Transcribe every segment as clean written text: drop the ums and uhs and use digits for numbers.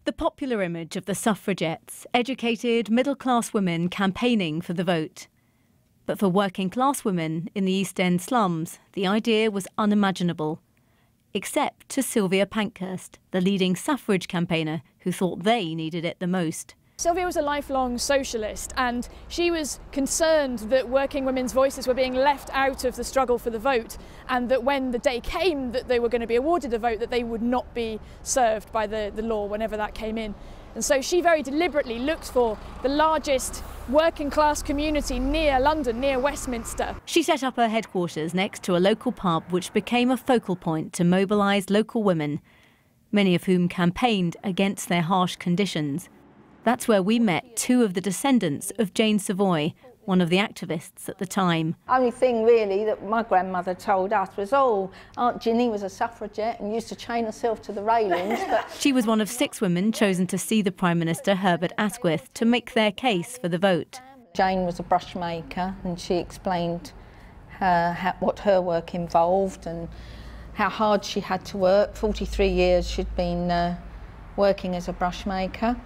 The popular image of the suffragettes, educated, middle-class women campaigning for the vote. But for working-class women in the East End slums, the idea was unimaginable. Except to Sylvia Pankhurst, the leading suffrage campaigner who thought they needed it the most. Sylvia was a lifelong socialist, and she was concerned that working women's voices were being left out of the struggle for the vote, and that when the day came that they were going to be awarded a vote, that they would not be served by the law whenever that came in. And so she very deliberately looked for the largest working class community near London, near Westminster. She set up her headquarters next to a local pub which became a focal point to mobilise local women, many of whom campaigned against their harsh conditions. That's where we met two of the descendants of Jane Savoy, one of the activists at the time. Only thing really that my grandmother told us was, oh, Aunt Ginny was a suffragette and used to chain herself to the railings. But she was one of 6 women chosen to see the Prime Minister Herbert Asquith to make their case for the vote. Jane was a brush maker, and she explained what her work involved and how hard she had to work. 43 years she'd been working as a brush maker.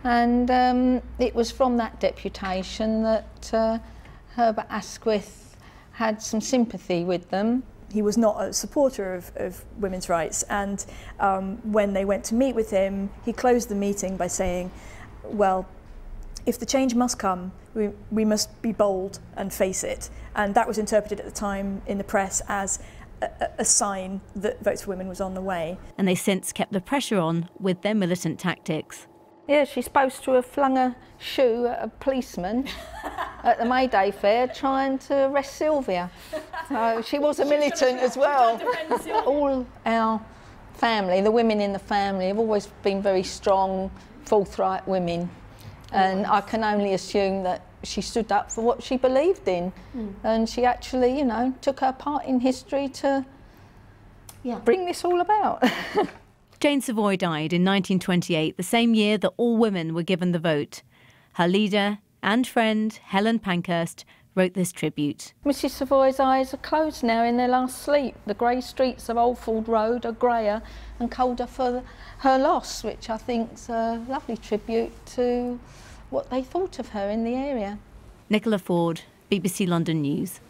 And it was from that deputation that Herbert Asquith had some sympathy with them. He was not a supporter of women's rights, and when they went to meet with him, he closed the meeting by saying, well, if the change must come, we must be bold and face it. And that was interpreted at the time in the press as a sign that Votes for Women was on the way. And they since kept the pressure on with their militant tactics. Yeah, she's supposed to have flung a shoe at a policeman at the May Day fair trying to arrest Sylvia. So she was a militant as well. All our family, the women in the family, have always been very strong, forthright women. And I can only assume that she stood up for what she believed in. And she actually, you know, took her part in history to bring this all about. Jane Savoy died in 1928, the same year that all women were given the vote. Her leader and friend, Helen Pankhurst, wrote this tribute. Mrs Savoy's eyes are closed now in their last sleep. The grey streets of Old Ford Road are greyer and colder for her loss, which I think's a lovely tribute to what they thought of her in the area. Nicola Ford, BBC London News.